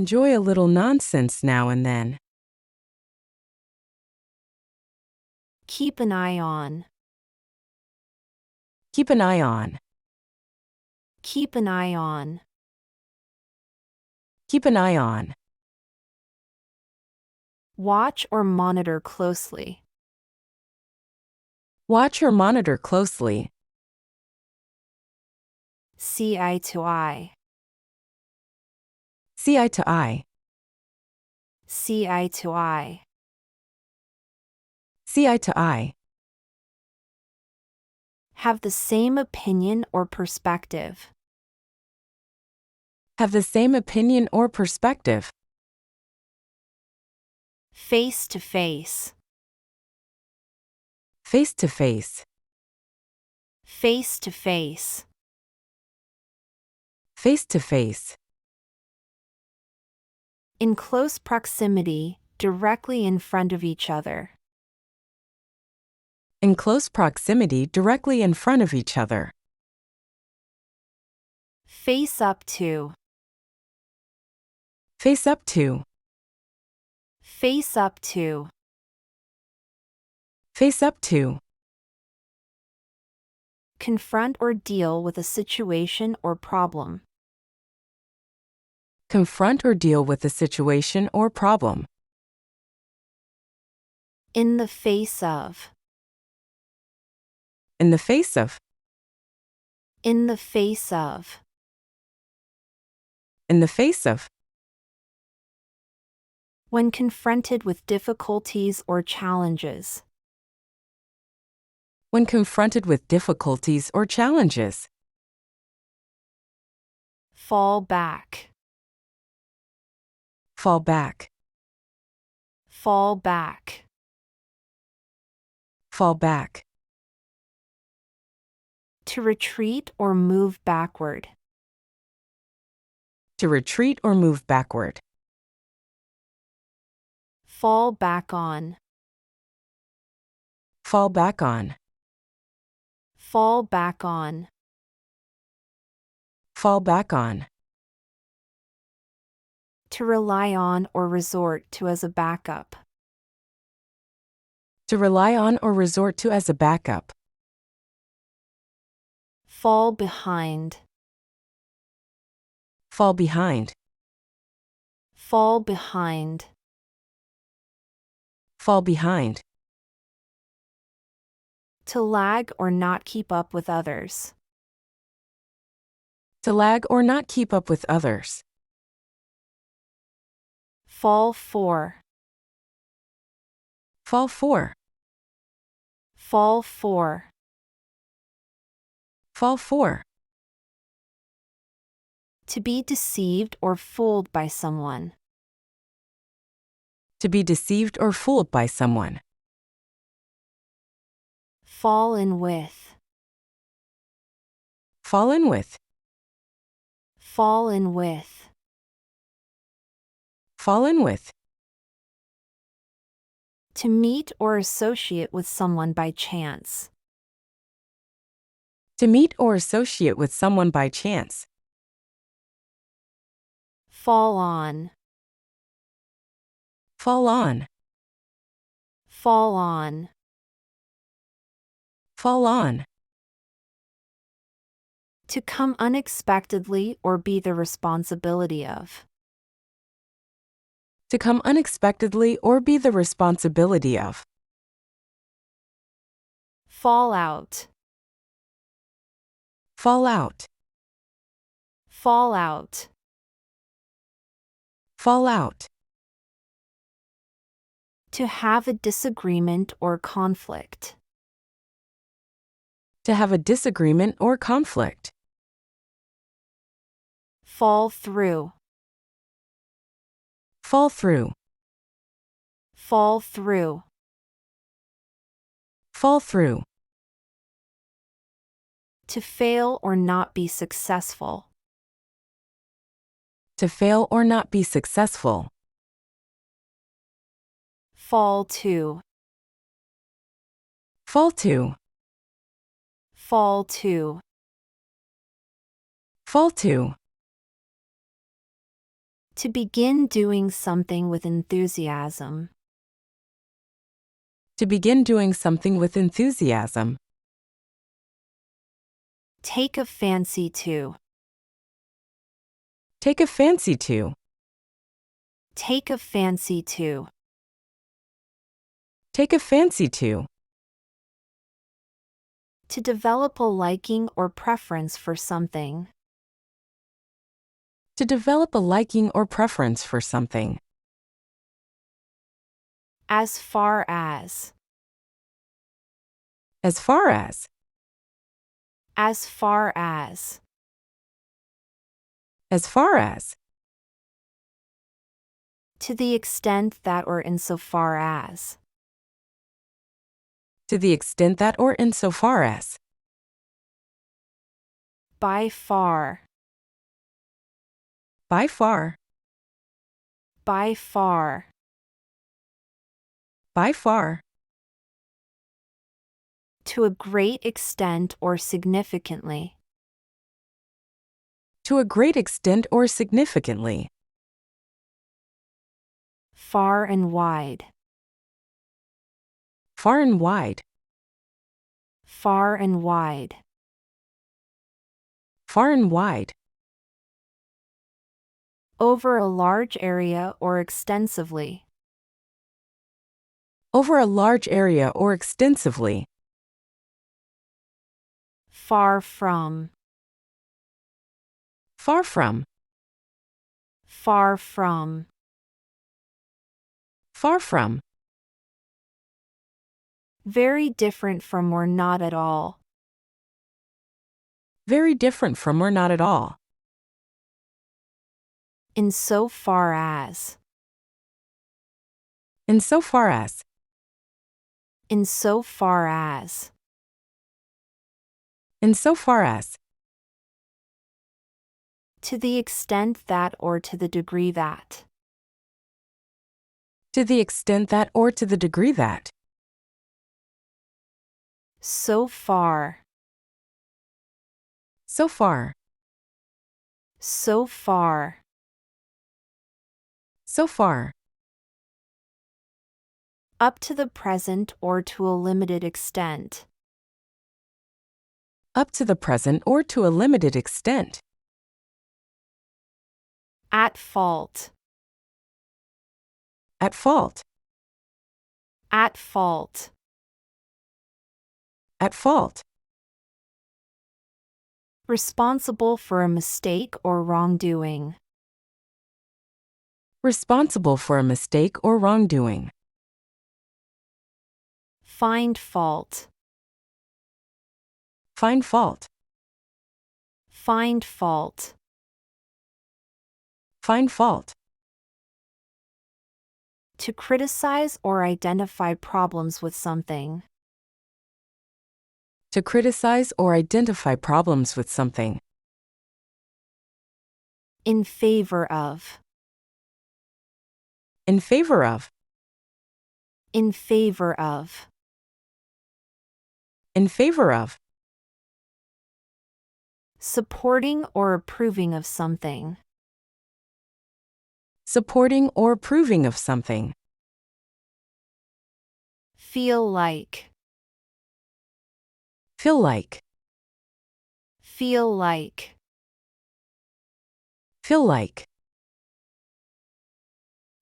enjoy a little nonsense now and then. Keep an eye on. Keep an eye on. Keep an eye on. Keep an eye on. Watch or monitor closely. Watch or monitor closely. See eye to eye. See eye to eye. See eye to eye. See eye to eye. Have the same opinion or perspective. Have the same opinion or perspective. Face to face. Face to face. Face to face. Face to face. In close proximity, directly in front of each other. In close proximity, directly in front of each other. Face up to. Face up to. Face up to. Face up to. Confront or deal with a situation or problem. Confront or deal with a situation or problem. In the face of. In the face of. In the face of. In the face of. When confronted with difficulties or challenges. When confronted with difficulties or challenges. Fall back. Fall back. Fall back. Fall back. To retreat or move backward. To retreat or move backward. Fall back on. Fall back on. Fall back on. Fall back on. To rely on or resort to as a backup. To rely on or resort to as a backup. Fall behind. Fall behind. Fall behind. Fall behind. To lag or not keep up with others. To lag or not keep up with others. Fall for. Fall for. Fall for. Fall for. To be deceived or fooled by someone. To be deceived or fooled by someone. Fall in with. Fall in with. Fall in with. Fall in with. To meet or associate with someone by chance. To meet or associate with someone by chance. Fall on. Fall on. Fall on. Fall on. To come unexpectedly or be the responsibility of. To come unexpectedly or be the responsibility of. Fall out. Fall out. Fall out. Fall out. To have a disagreement or conflict. To have a disagreement or conflict. Fall through. Fall through. Fall through. Fall through. To fail or not be successful. To fail or not be successful. Fall to. Fall to. Fall to. Fall to. To begin doing something with enthusiasm. To begin doing something with enthusiasm. Take a fancy to. Take a fancy to. Take a fancy to. Take a fancy to. To develop a liking or preference for something. To develop a liking or preference for something. As far as. As far as. As far as. As far as. To the extent that or insofar as. To the extent that or insofar as. By far. By far. By far. By far. To a great extent or significantly. To a great extent or significantly. Far and wide. Far and wide. Far and wide. Far and wide. Over a large area or extensively. Over a large area or extensively. Far from. Far from. Far from. Far from. Very different from or not at all. Very different from or not at all. Insofar as. Insofar as. Insofar as. Insofar as. To the extent that or to the degree that. To the extent that or to the degree that. So far. So far. So far. So far. Up to the present or to a limited extent. Up to the present or to a limited extent. At fault. At fault. At fault. At fault. Responsible for a mistake or wrongdoing. Responsible for a mistake or wrongdoing. Find fault. Find fault. Find fault. Find fault. To criticize or identify problems with something. To criticize or identify problems with something. In favor of. In favor of. In favor of. In favor of. Supporting or approving of something. Supporting or approving of something. Feel like. Feel like. Feel like. Feel like.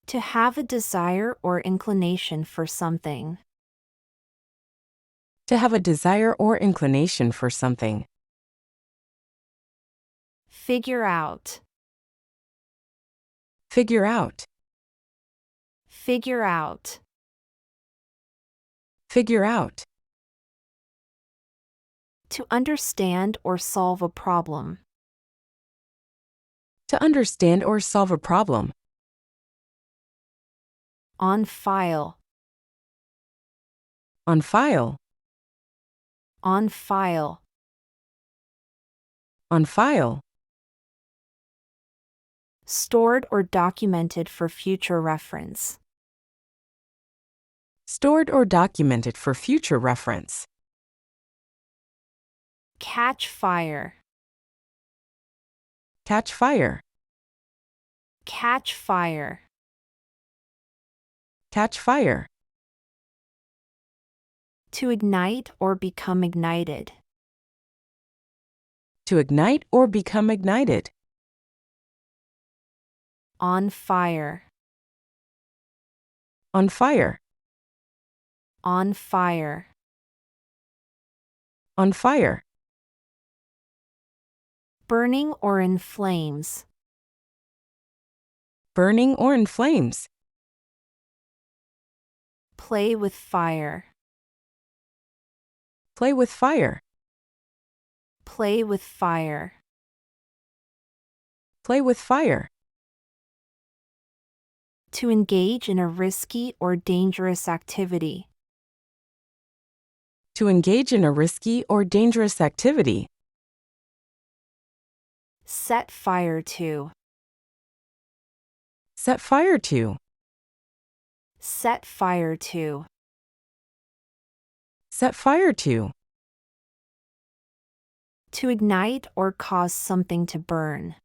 To have a desire or inclination for something. To have a desire or inclination for something. Figure out. Figure out. Figure out. Figure out. To understand or solve a problem. To understand or solve a problem. On file. On file. On file. On file. Stored or documented for future reference. Stored or documented for future reference. Catch fire. Catch fire. Catch fire. Catch fire. To ignite or become ignited. To ignite or become ignited. On fire. On fire. On fire. On fire. Burning or in flames. Burning or in flames. Play with fire. Play with fire. Play with fire. Play with fire. To engage in a risky or dangerous activity. To engage in a risky or dangerous activity. Set fire to. Set fire to. Set fire to. Set fire to. To ignite or cause something to burn.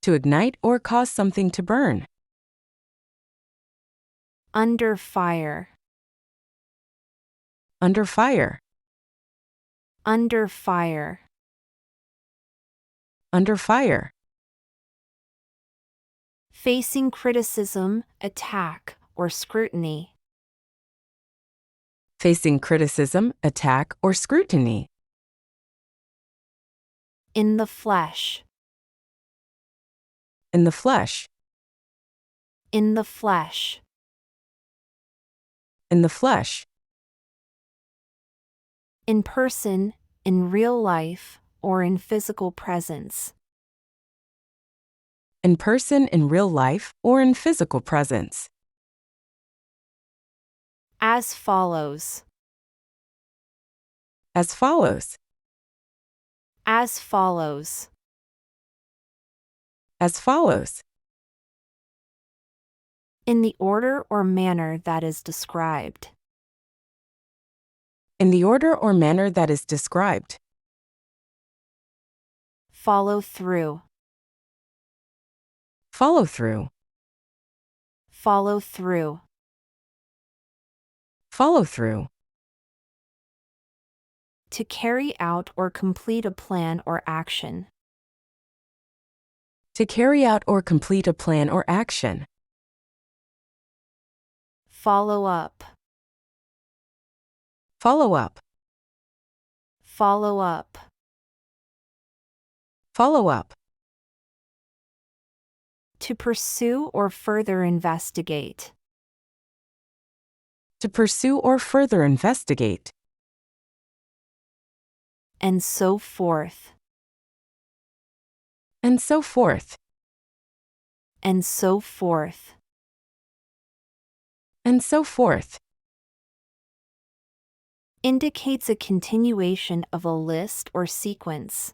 To ignite or cause something to burn. Under fire. Under fire. Under fire. Under fire. Facing criticism, attack, or scrutiny. Facing criticism, attack, or scrutiny. In the flesh. In the flesh. In the flesh. In the flesh. In person, in real life, or in physical presence. In person, in real life, or in physical presence. As follows. As follows. As follows. As follows. In the order or manner that is described. In the order or manner that is described. Follow through. Follow through. Follow through. Follow through. To carry out or complete a plan or action. To carry out or complete a plan or action. Follow up. Follow up. Follow up. Follow up. To pursue or further investigate. To pursue or further investigate. And so forth. And so forth. And so forth. And so forth. Indicates a continuation of a list or sequence.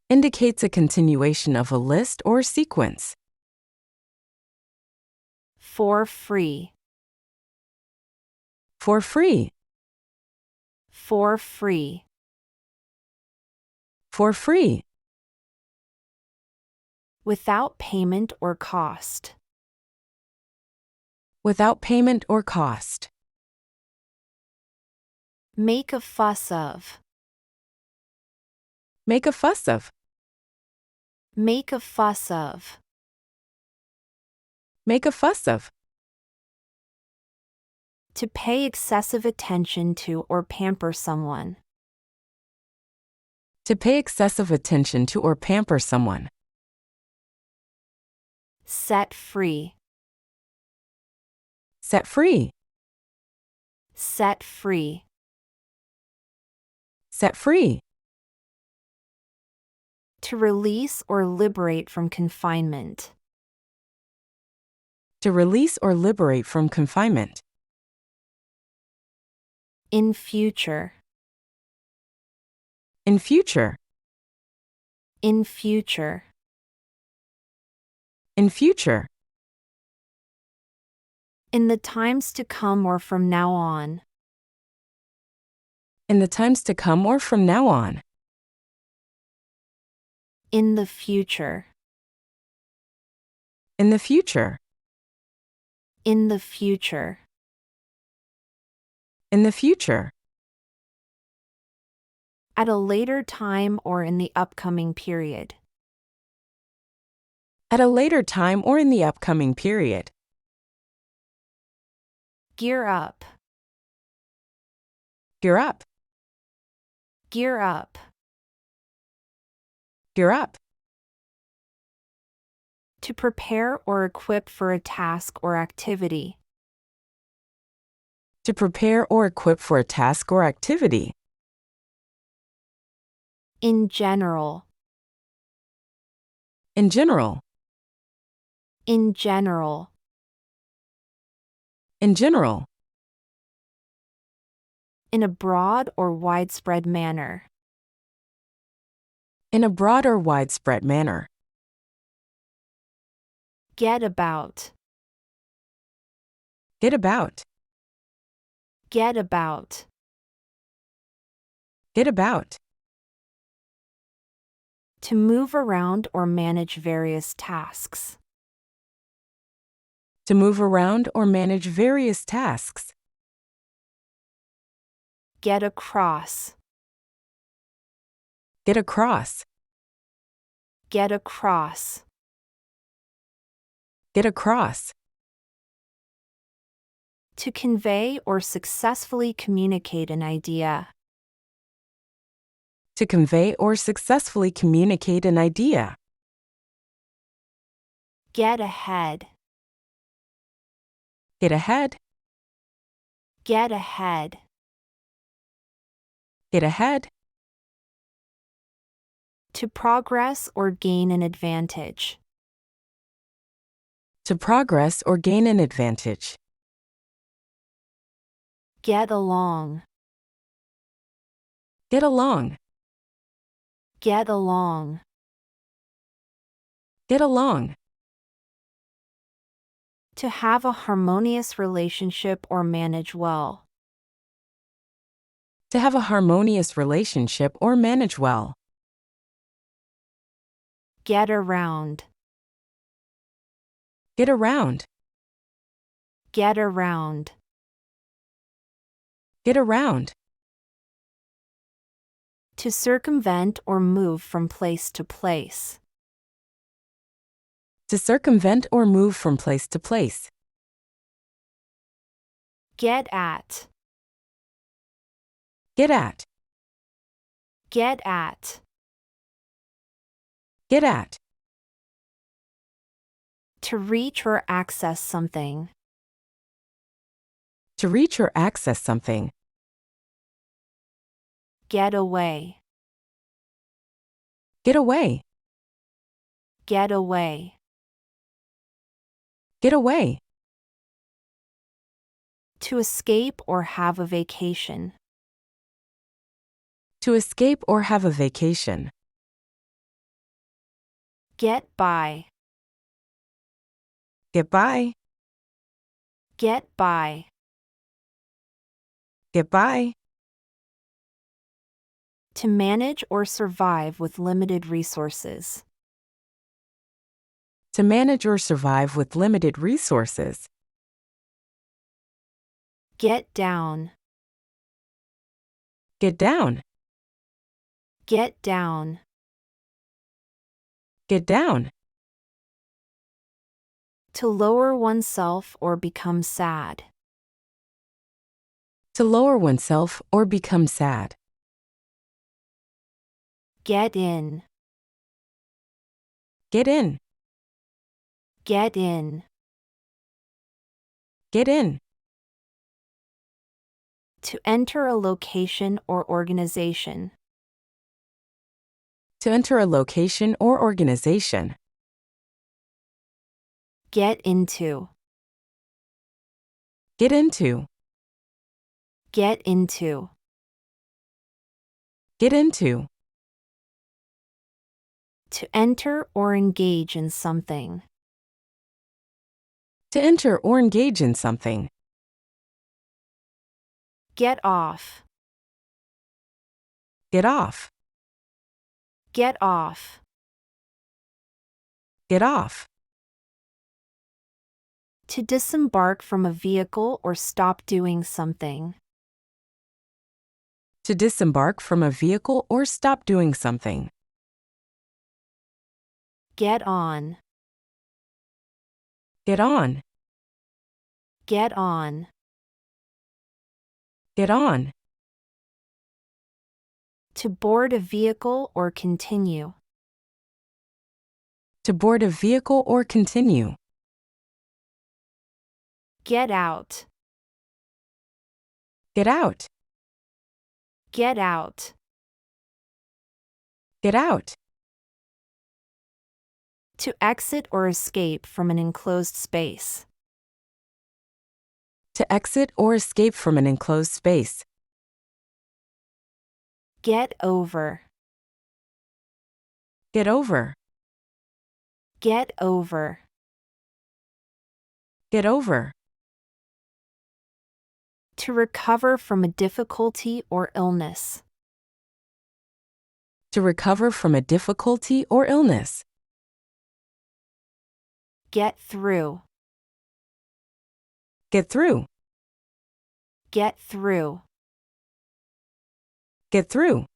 Indicates a continuation of a list or sequence. For free. For free. For free. For free. Without payment or cost. Without payment or cost. Make a fuss of. Make a fuss of. Make a fuss of. Make a fuss of. To pay excessive attention to or pamper someone. To pay excessive attention to or pamper someone. Set free. Set free. Set free. Set free. To release or liberate from confinement. To release or liberate from confinement. In future. In future. In future. In future. In the times to come or from now on. In the times to come or from now on. In the future. In the future. In the future. In the future. At a later time or in the upcoming period. At a later time or in the upcoming period. Gear up. Gear up. Gear up. Gear up. To prepare or equip for a task or activity. To prepare or equip for a task or activity. In general. In general. In general. In general. In a broad or widespread manner. In a broad or widespread manner. Get about. Get about. Get about. Get about. To move around or manage various tasks. To move around or manage various tasks. Get across. Get across. Get across. Get across. To convey or successfully communicate an idea. To convey or successfully communicate an idea. Get ahead. Get ahead. Get ahead. Get ahead. To progress or gain an advantage. To progress or gain an advantage. Get along. Get along. Get along. Get along. To have a harmonious relationship or manage well. To have a harmonious relationship or manage well. Get around. Get around. Get around. Get around. To circumvent or move from place to place. To circumvent or move from place to place. Get at. Get at. Get at. Get at. To reach or access something. To reach or access something. Get away. Get away. Get away. Get away. To escape or have a vacation. To escape or have a vacation. Get by. Get by. Get by. Get by. To manage or survive with limited resources. To manage or survive with limited resources. Get down. Get down. Get down. Get down. To lower oneself or become sad. To lower oneself or become sad. Get in. Get in. Get in. Get in. To enter a location or organization. To enter a location or organization. Get into. Get into. Get into. Get into. To enter or engage in something. To enter or engage in something. Get off. Get off. Get off. Get off. To disembark from a vehicle or stop doing something. To disembark from a vehicle or stop doing something. Get on. Get on. Get on. Get on. To board a vehicle or continue. To board a vehicle or continue. Get out. Get out. Get out. Get out. To exit or escape from an enclosed space. To exit or escape from an enclosed space. Get over. Get over. Get over. Get over. To recover from a difficulty or illness. To recover from a difficulty or illness. Get through. Get through. Get through. Get through.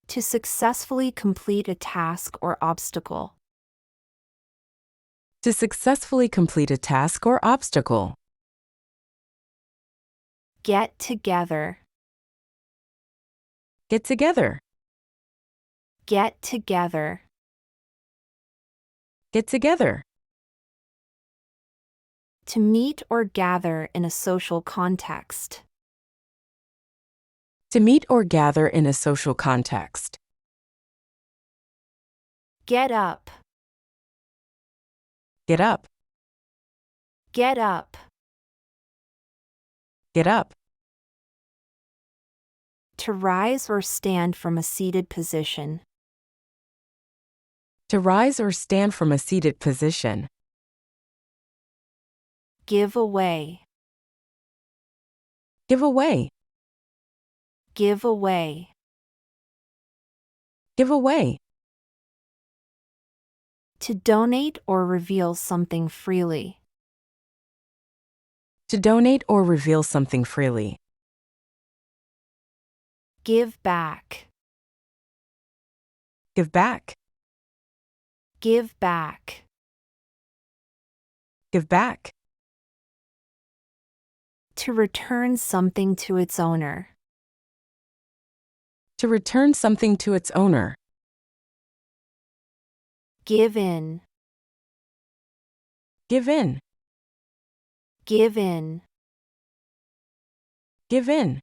To successfully complete a task or obstacle. To successfully complete a task or obstacle. Get together. Get together. Get together. Get together. To meet or gather in a social context. To meet or gather in a social context. Get up. Get up. Get up. Get up. To rise or stand from a seated position. To rise or stand from a seated position. Give away. Give away. Give away. Give away. To donate or reveal something freely. To donate or reveal something freely. Give back. Give back. Give back. Give back. To return something to its owner. To return something to its owner. Give in. Give in. Give in. Give in.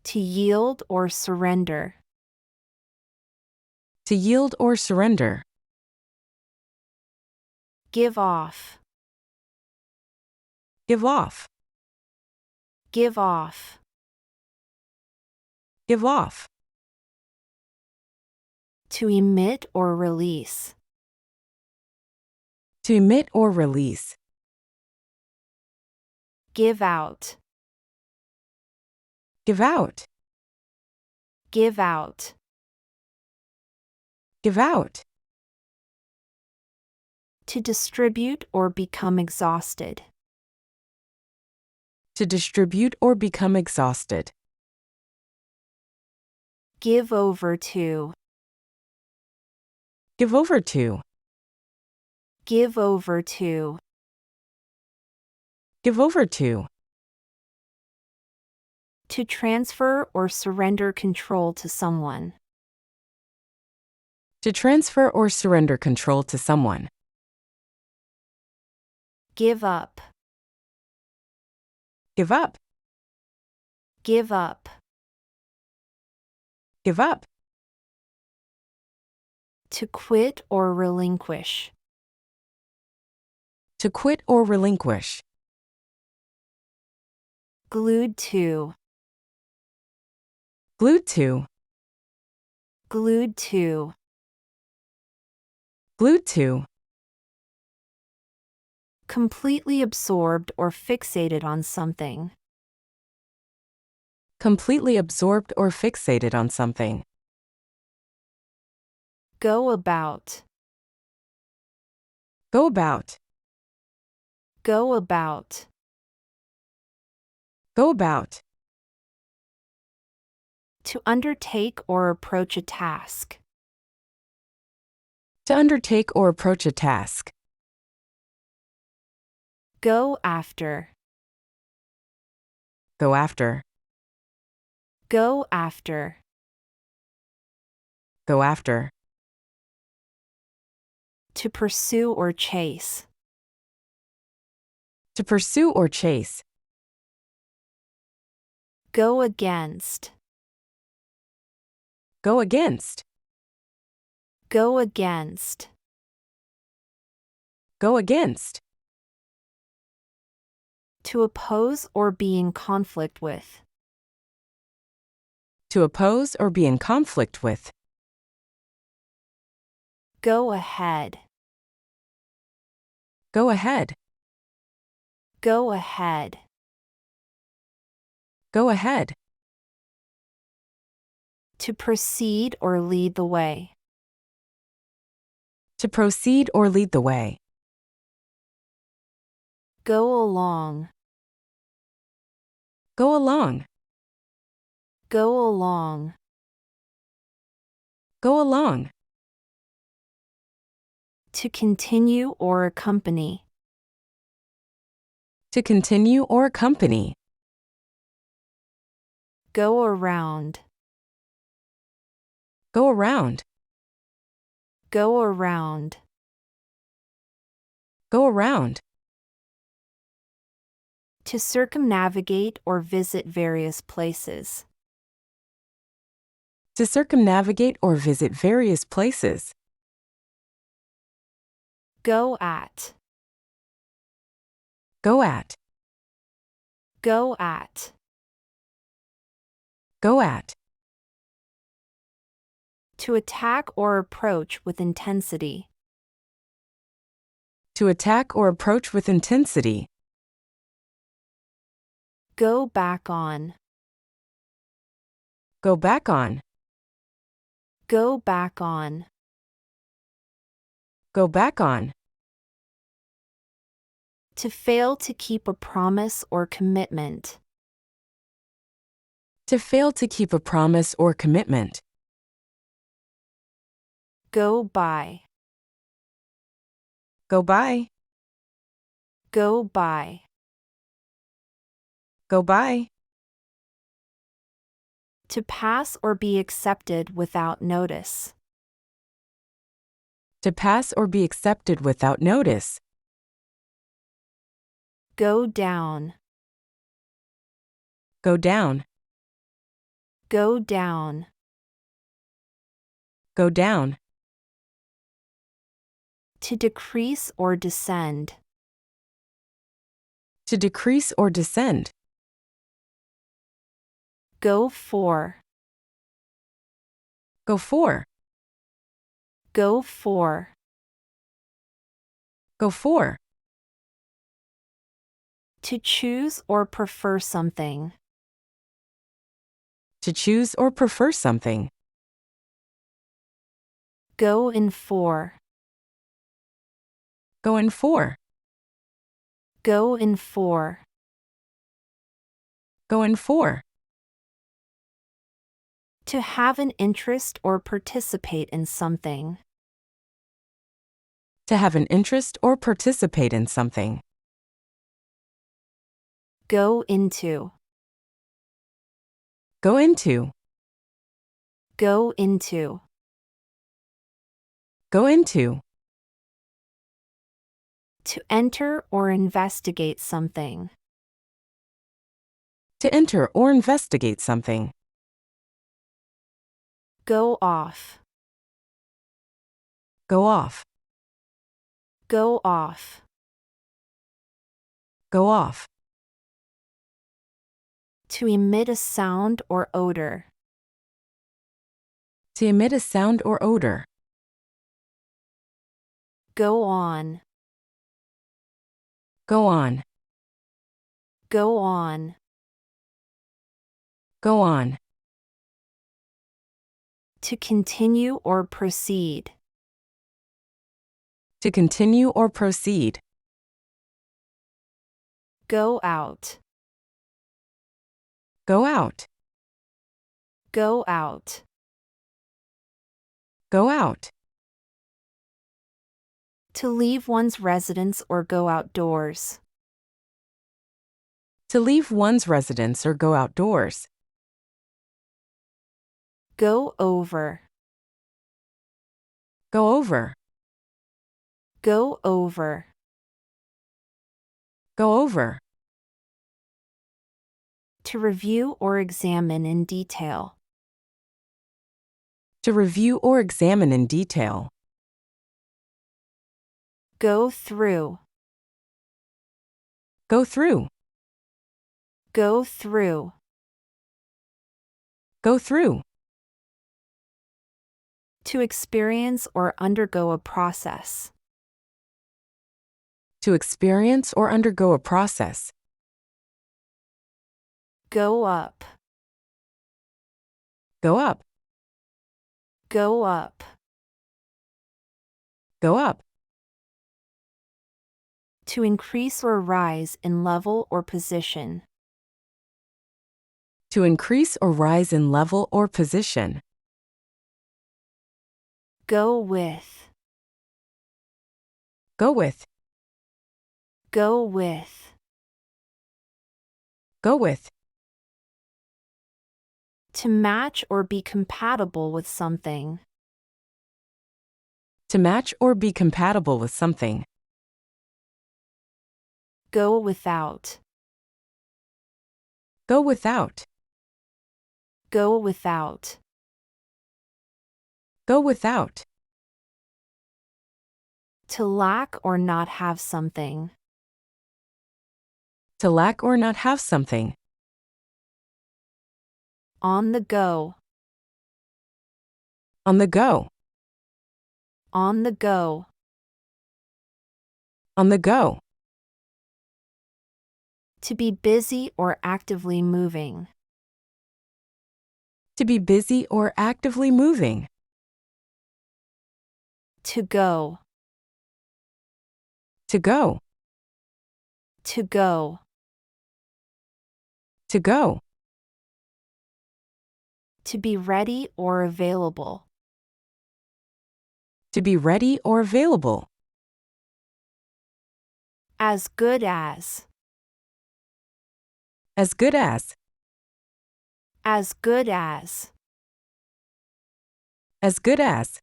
To yield or surrender. To yield or surrender. Give off. Give off. Give off. Give off. To emit or release. To emit or release. Give out. Give out. Give out. Give out. To distribute or become exhausted. To distribute or become exhausted. Give over to. Give over to. Give over to. Give over to. To transfer or surrender control to someone. To transfer or surrender control to someone. Give up. Give up. Give up. Give up. To quit or relinquish. To quit or relinquish. Glued to. Glued to. Glued to. Glued to. Completely absorbed or fixated on something. Completely absorbed or fixated on something. Go about. Go about. Go about. Go about. To undertake or approach a task. To undertake or approach a task. Go after. Go after. Go after. Go after. To pursue or chase. To pursue or chase. Go against. Go against. Go against. Go against. To oppose or be in conflict with. To oppose or be in conflict with. Go ahead. Go ahead. Go ahead. Go ahead. To proceed or lead the way. To proceed or lead the way. Go along. Go along. Go along. Go along. To continue or accompany. To continue or accompany. Go around. Go around. Go around. Go around. To circumnavigate or visit various places. To circumnavigate or visit various places. Go at. Go at. Go at. Go at. To attack or approach with intensity. To attack or approach with intensity. Go back on. Go back on. Go back on. Go back on. To fail to keep a promise or commitment. To fail to keep a promise or commitment. Go by. Go by. Go by. Go by. To pass or be accepted without notice. To pass or be accepted without notice. Go down. Go down. Go down. Go down. To decrease or descend. To decrease or descend. Go for. Go for. Go for. Go for. To choose or prefer something. To choose or prefer something. Go in for. Go in for. Go in for. Go in for. To have an interest or participate in something. To have an interest or participate in something. Go into. Go into. Go into. Go into. To enter or investigate something. To enter or investigate something. Go off. Go off. Go off. Go off. To emit a sound or odor. To emit a sound or odor. Go on. Go on. Go on. Go on. To continue or proceed. To continue or proceed. Go out. Go out. Go out. Go out. To leave one's residence or go outdoors. To leave one's residence or go outdoors. Go over. Go over. Go over. Go over. To review or examine in detail. To review or examine in detail. Go through. Go through. Go through. Go through. To experience or undergo a process. To experience or undergo a process. Go up. Go up. Go up. Go up. To increase or rise in level or position. To increase or rise in level or position. Go with. Go with. Go with. Go with. To match or be compatible with something. To match or be compatible with something. Go without. Go without. Go without. Go without. To lack or not have something. To lack or not have something. On the go. On the go. On the go. On the go. To be busy or actively moving. To be busy or actively moving. To go. To go. To go. To go. To be ready or available. To be ready or available. As good as. As good as. As good as. As good as.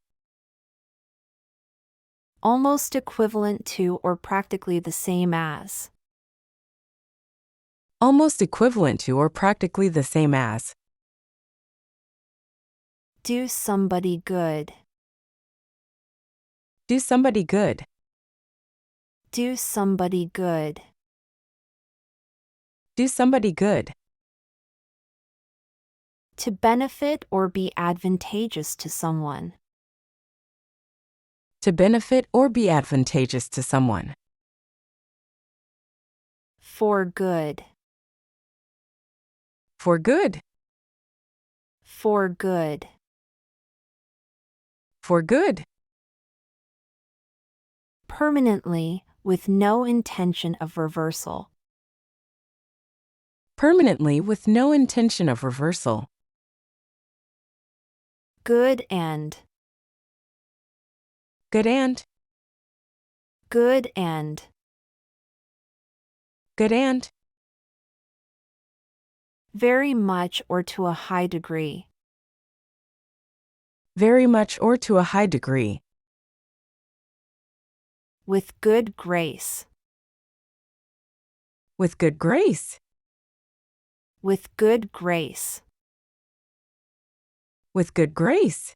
Almost equivalent to or practically the same as. Almost equivalent to or practically the same as. Do somebody good. Do somebody good. Do somebody good. Do somebody good. To benefit or be advantageous to someone. To benefit or be advantageous to someone. For good. For good. For good. For good. Permanently, with no intention of reversal. Permanently with no intention of reversal. Good and. Good and. Good and. Good and. Very much or to a high degree. Very much or to a high degree. With good grace. With good grace. With good grace. With good grace.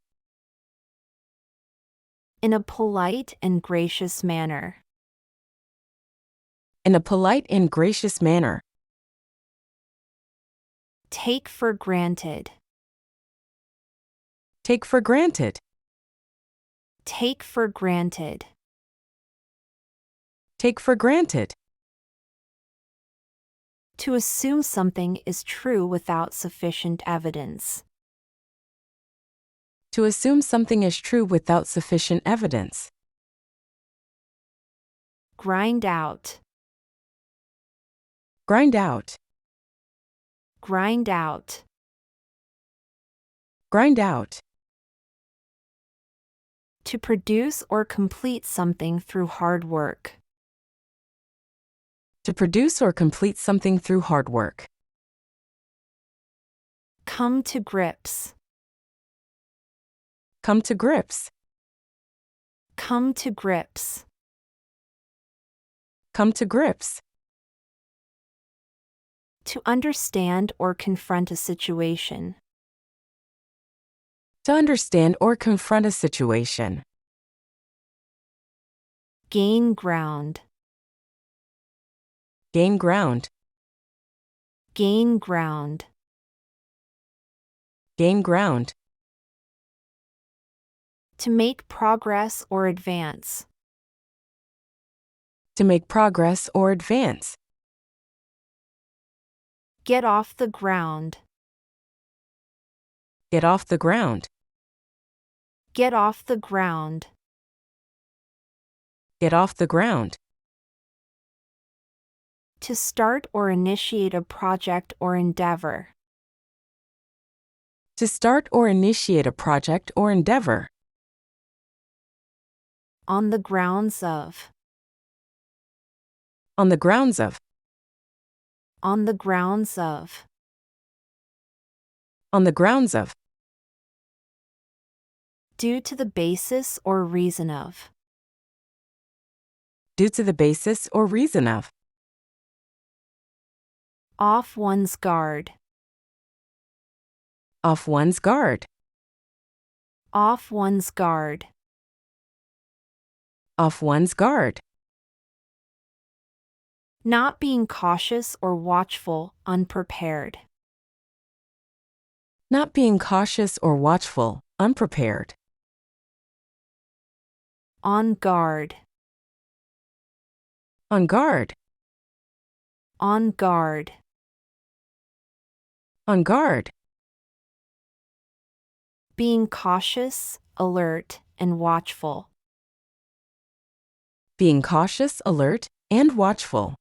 In a polite and gracious manner. In a polite and gracious manner. Take for granted. Take for granted. Take for granted. Take for granted. To assume something is true without sufficient evidence. To assume something is true without sufficient evidence. Grind out. Grind out. Grind out. Grind out. To produce or complete something through hard work. To produce or complete something through hard work. Come to grips. Come to grips. Come to grips. Come to grips. To understand or confront a situation. To understand or confront a situation. Gain ground. Gain ground. Gain ground. Gain ground. To make progress or advance. To make progress or advance. Get off the ground. Get off the ground. Get off the ground. Get off the ground. To start or initiate a project or endeavor. To start or initiate a project or endeavor. On the grounds of. On the grounds of. On the grounds of. On the grounds of. Due to the basis or reason of. Due to the basis or reason of. Off one's guard. Off one's guard. Off one's guard. Off one's guard. Not being cautious or watchful, unprepared. Not being cautious or watchful, unprepared. On guard. On guard. On guard. On guard. Being cautious, alert, and watchful. Being cautious, alert, and watchful.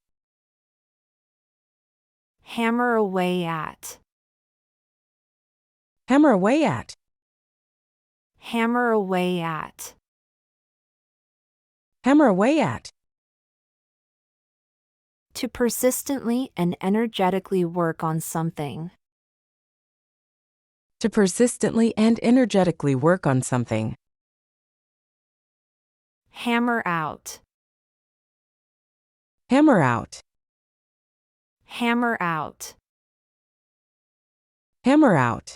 Hammer away at. Hammer away at. Hammer away at. Hammer away at. To persistently and energetically work on something. To persistently and energetically work on something. Hammer out. Hammer out. Hammer out. Hammer out.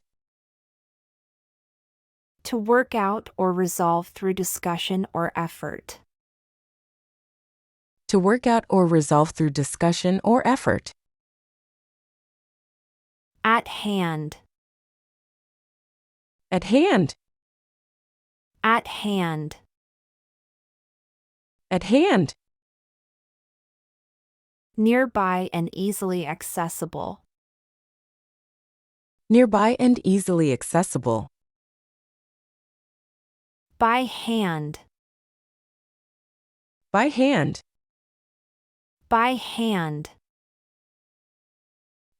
To work out or resolve through discussion or effort. To work out or resolve through discussion or effort. At hand. At hand. At hand. At hand. Nearby and easily accessible. Nearby and easily accessible. By hand. By hand. By hand.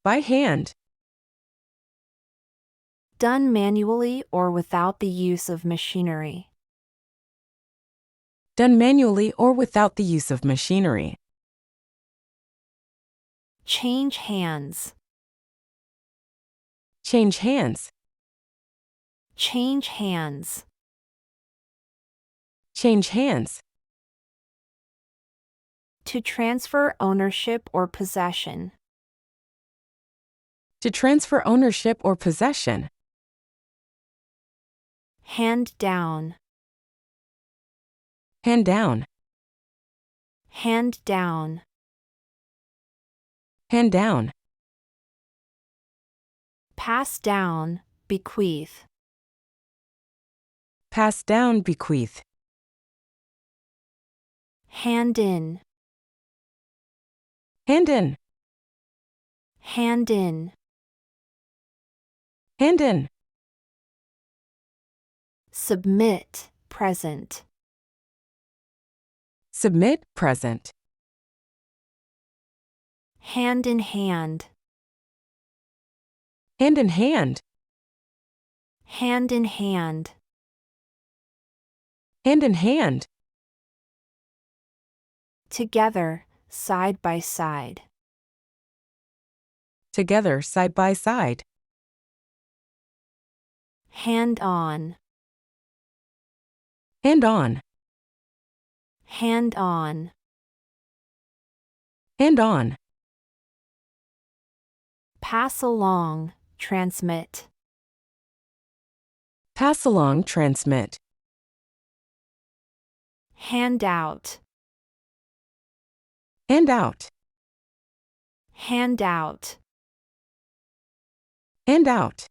By hand. Done manually or without the use of machinery. Done manually or without the use of machinery. Change hands. Change hands. Change hands. Change hands. To transfer ownership or possession. To transfer ownership or possession. Hand down. Hand down. Hand down. Hand down. Pass down, bequeath. Pass down, bequeath. Hand in. Hand in. Hand in. Hand in. Submit, present. Submit, present. Hand in hand. Hand in hand. Hand in hand. Hand in hand. Together, side by side. Together, side by side. Hand on. Hand on. Hand on. Hand on. Pass along, transmit. Pass along, transmit. Hand out. Hand out. Hand out. Hand out.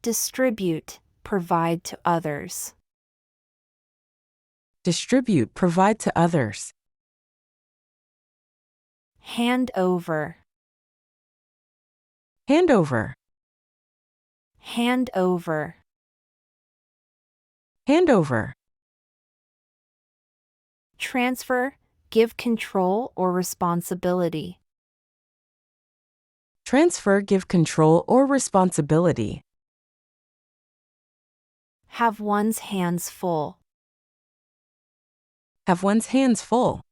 Distribute, provide to others. Distribute, provide to others. Hand over. Hand over. Hand over. Hand over. Transfer, give control or responsibility. Transfer, give control or responsibility. Have one's hands full. Have one's hands full.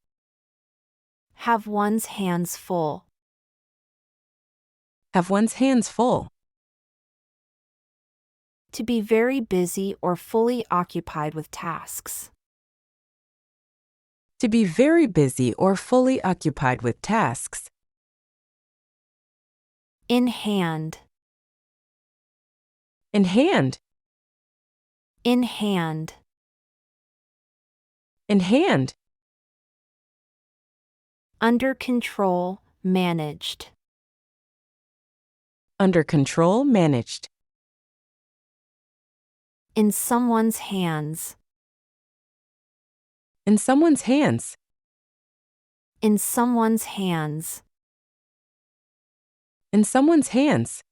Have one's hands full. Have one's hands full. To be very busy or fully occupied with tasks. To be very busy or fully occupied with tasks. In hand. In hand. In hand. In hand. Under control, managed. Under control, managed. In someone's hands. In someone's hands. In someone's hands. In someone's hands.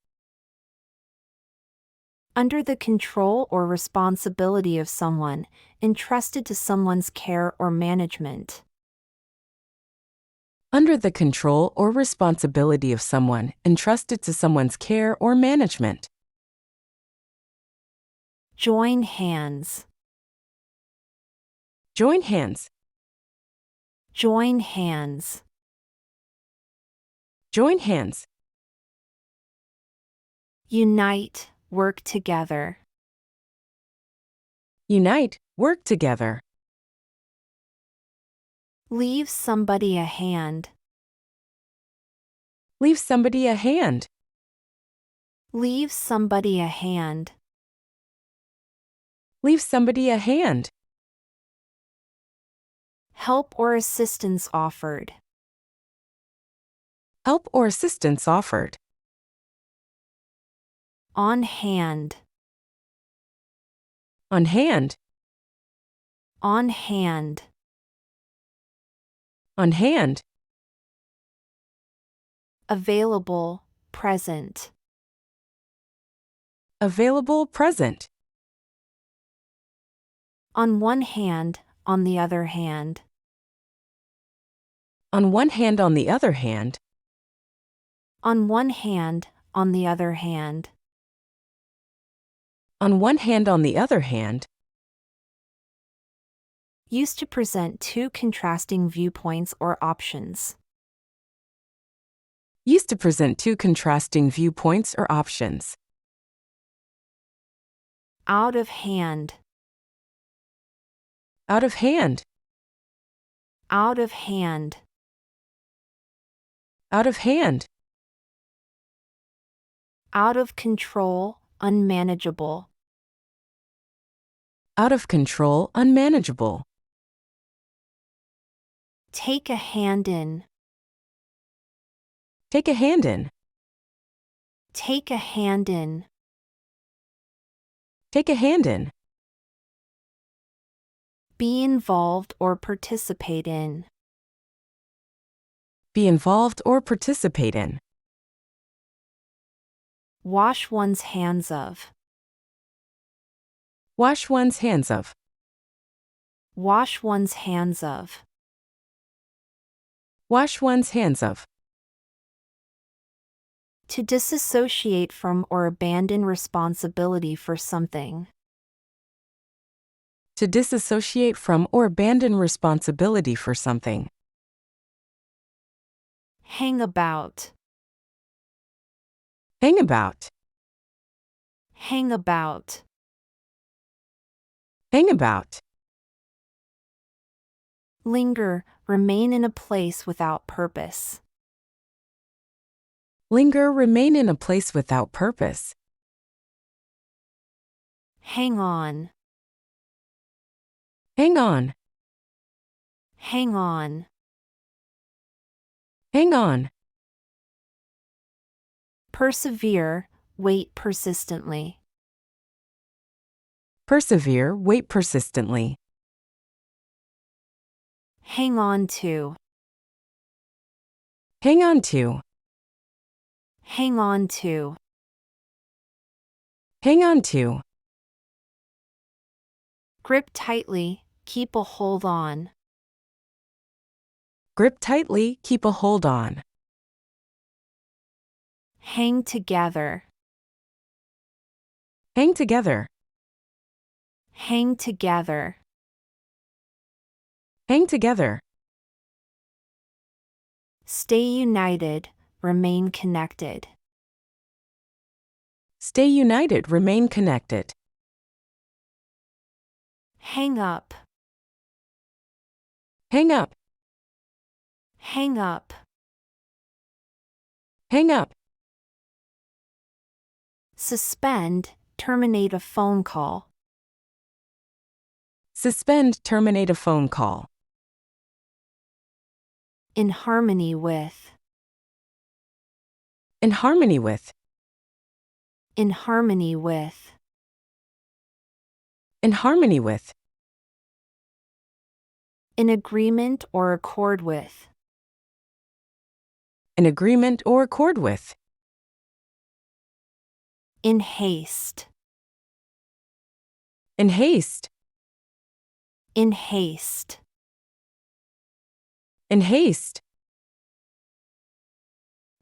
Under the control or responsibility of someone, entrusted to someone's care or management. Under the control or responsibility of someone, entrusted to someone's care or management. Join hands. Join hands. Join hands. Join hands. Unite, work together. Unite, work together. Leave somebody a hand. Leave somebody a hand. Leave somebody a hand. Leave somebody a hand. Help or assistance offered. Help or assistance offered. On hand. On hand. On hand. On hand. Available, present. Available, present. On one hand, on the other hand. On one hand, on the other hand. On one hand, on the other hand. On one hand, on the other hand. Used to present two contrasting viewpoints or options. Used to present two contrasting viewpoints or options. Out of hand. Out of hand. Out of hand. Out of hand. Out of control, unmanageable. Out of control, unmanageable. Take a hand in. Take a hand in. Take a hand in. Take a hand in. Be involved or participate in. Be involved or participate in. Wash one's hands of. Wash one's hands of. Wash one's hands of. Wash one's hands of. To disassociate from or abandon responsibility for something. To disassociate from or abandon responsibility for something. Hang about. Hang about. Hang about. Hang about. Linger, remain in a place without purpose. Linger, remain in a place without purpose. Hang on. Hang on. Hang on. Hang on. Persevere, wait persistently. Persevere, wait persistently. Hang on to. Hang on to. Hang on to. Hang on to. Grip tightly, keep a hold on. Grip tightly, keep a hold on. Hang together. Hang together. Hang together. Hang together. Stay united, remain connected. Stay united, remain connected. Hang up. Hang up. Hang up. Hang up. Suspend, terminate a phone call. Suspend, terminate a phone call. In harmony with. In harmony with. In harmony with. In harmony with. In agreement or accord with. In agreement or accord with. In haste. In haste. In haste. In haste.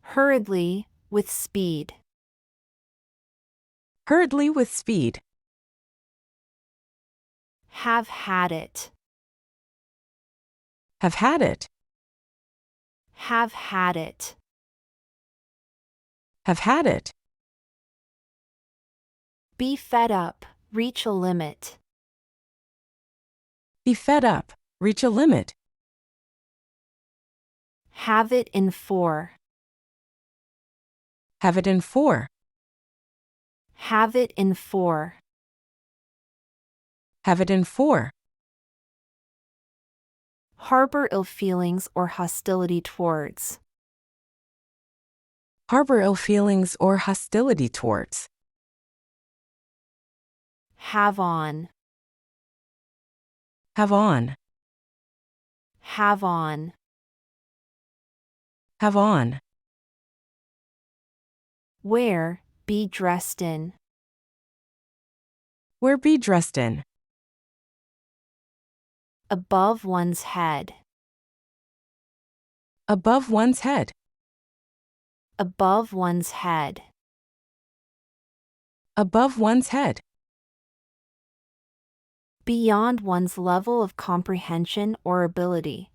Hurriedly, with speed. Hurriedly, with speed. Have had it. Have had it. Have had it. Have had it. Be fed up, reach a limit. Be fed up, reach a limit. Have it in for. Have it in for. Have it in for. Have it in for. Harbor ill feelings or hostility towards. Harbor ill feelings or hostility towards. Have on. Have on. Have on. Have on. Wear, be dressed in. Wear, be dressed in. Above one's head. Above one's head. Above one's head. Above one's head. Beyond one's level of comprehension or ability.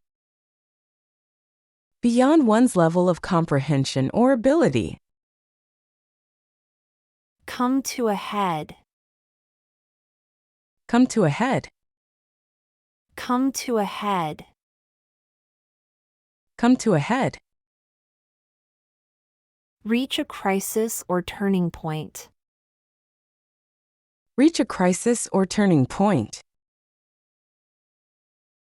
Beyond one's level of comprehension or ability. Come to a head. Come to a head. Come to a head. Come to a head. Reach a crisis or turning point. Reach a crisis or turning point.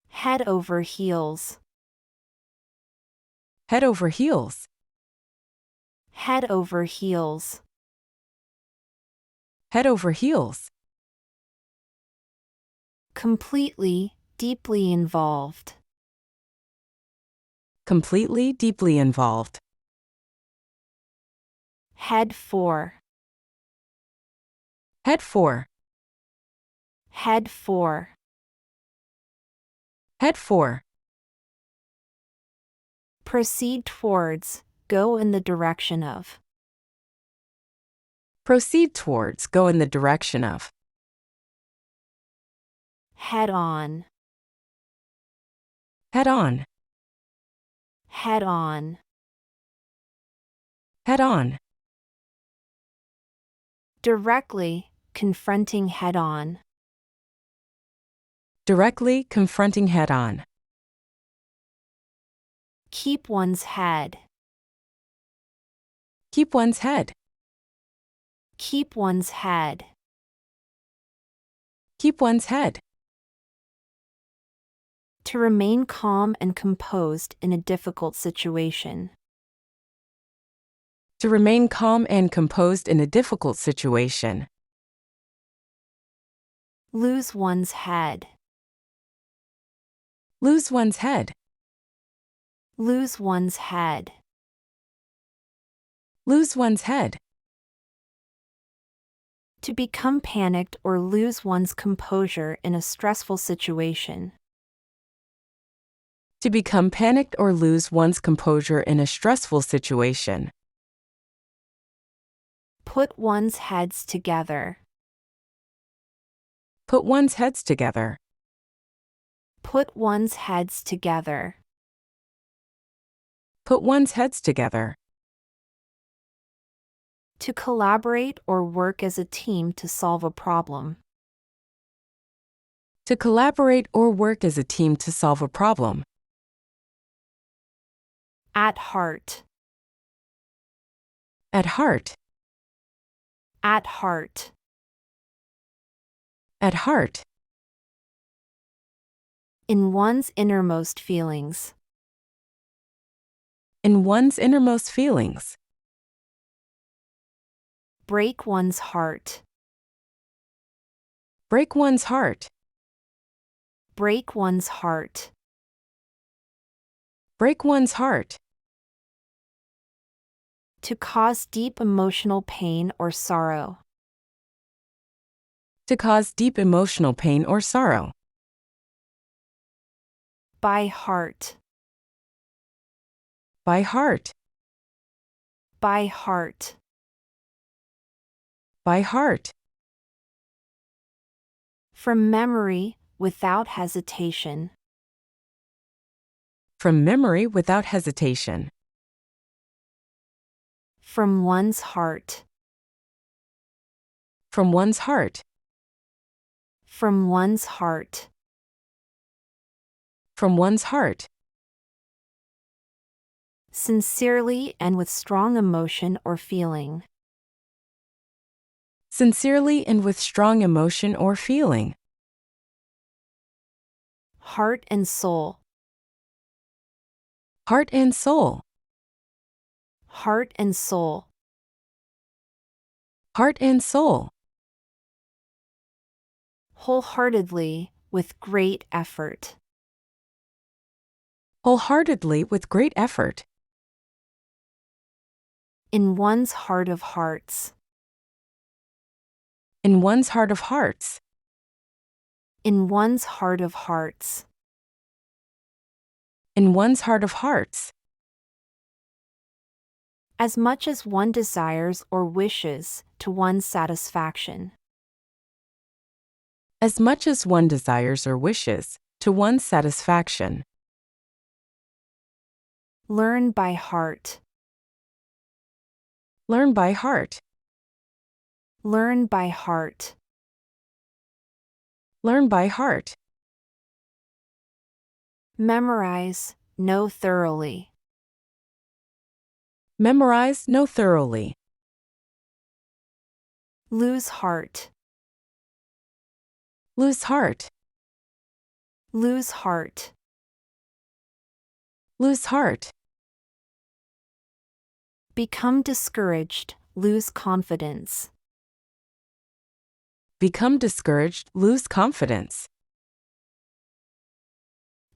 Head over heels. Head over heels. Head over heels. Head over heels. Completely, deeply involved. Completely, deeply involved. Head for. Head for. Head for. Head for. Proceed towards, go in the direction of. Proceed towards, go in the direction of. Head on. Head on. Head on. Head on. Directly, confronting head on. Directly, confronting head on. Keep one's head. Keep one's head. Keep one's head. Keep one's head. To remain calm and composed in a difficult situation. To remain calm and composed in a difficult situation. Lose one's head. Lose one's head. Lose one's head. Lose one's head. To become panicked or lose one's composure in a stressful situation. To become panicked or lose one's composure in a stressful situation. Put one's heads together. Put one's heads together. Put one's heads together. Put one's heads together. To collaborate or work as a team to solve a problem. To collaborate or work as a team to solve a problem. At heart. At heart. At heart. At heart. In one's innermost feelings. In one's innermost feelings. Break one's heart. Break one's heart. Break one's heart. Break one's heart. To cause deep emotional pain or sorrow. To cause deep emotional pain or sorrow. By heart. By heart. By heart. By heart. From memory, without hesitation. From memory without hesitation. From one's heart. From one's heart. From one's heart. From one's heart. Sincerely and with strong emotion or feeling. Sincerely and with strong emotion or feeling. Heart and soul. Heart and soul. Heart and soul. Heart and soul. Wholeheartedly, with great effort. Wholeheartedly with great effort. In one's heart of hearts. In one's heart of hearts. In one's heart of hearts. In one's heart of hearts. As much as one desires or wishes, to one's satisfaction. As much as one desires or wishes, to one's satisfaction. Learn by heart. Learn by heart. Learn by heart. Learn by heart. Memorize, know thoroughly. Memorize, know thoroughly. Lose heart. Lose heart. Lose heart. Lose heart. Become discouraged, lose confidence. Become discouraged, lose confidence.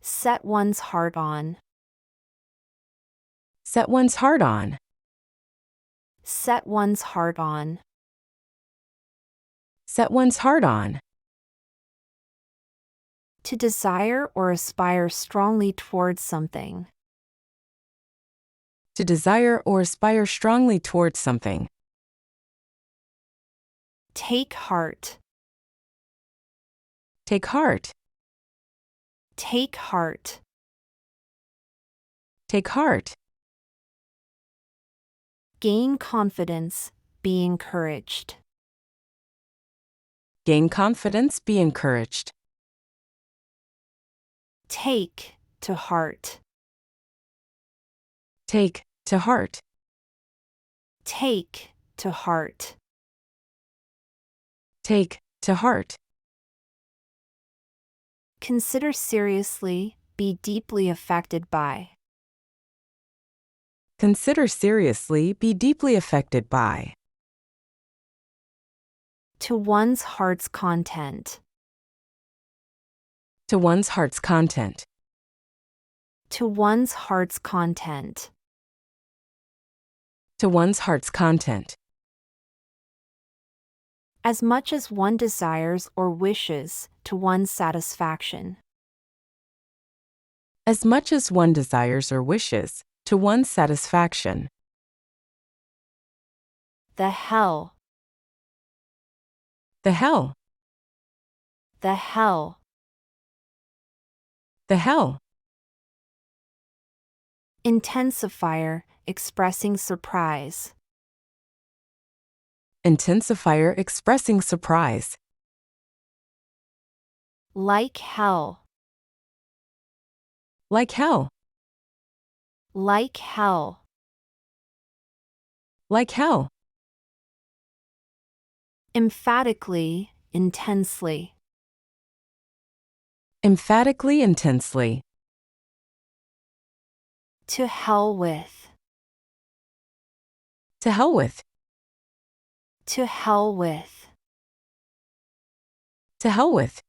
Set one's heart on. Set one's heart on. Set one's heart on. Set one's heart on. To desire or aspire strongly towards something. To desire or aspire strongly towards something. Take heart. Take heart. Take heart. Take heart. Gain confidence, be encouraged. Gain confidence, be encouraged. Take to heart. Take to heart. Take to heart. Take to heart. Consider seriously, be deeply affected by. Consider seriously, be deeply affected by. To one's heart's content. To one's heart's content. To one's heart's content. To one's heart's content. As much as one desires or wishes, to one's satisfaction. As much as one desires or wishes, to one's satisfaction. The hell. The hell. The hell. The hell. Intensifier, expressing surprise. Intensifier, expressing surprise. Like hell. Like hell. Like hell. Like hell. Emphatically, intensely. Emphatically, intensely. To hell with. To hell with. To hell with. To hell with.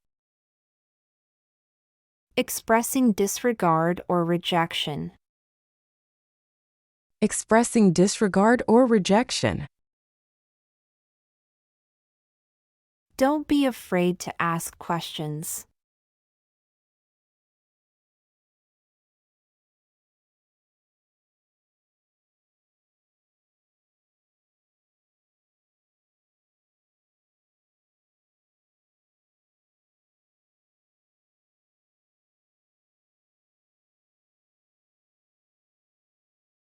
Expressing disregard or rejection. Expressing disregard or rejection. Don't be afraid to ask questions.